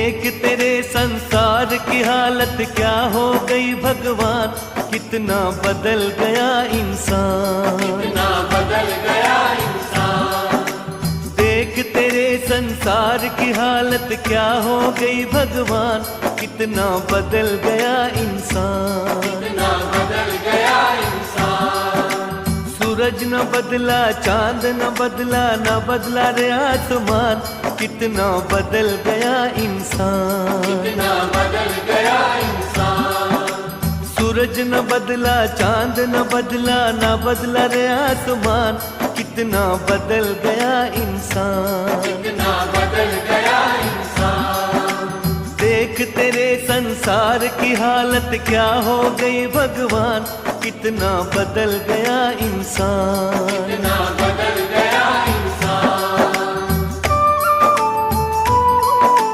देख तेरे संसार की हालत क्या हो गई भगवान, कितना बदल गया इंसान, कितना बदल गया इंसान। देख तेरे संसार की हालत क्या हो गई भगवान, कितना बदल गया इंसान, कितना बदल गया इंसान। सूरज न बदला, चांद न बदला, न बदला रे आसमान, कितना बदल गया इंसान, कितना बदल गया इंसान। सूरज न बदला, चांद न बदला, न बदला रे आसमान, कितना बदल गया इंसान, कितना बदल गया इंसान। देख तेरे संसार की हालत क्या हो गई भगवान, कितना बदल गया इंसान, कितना बदल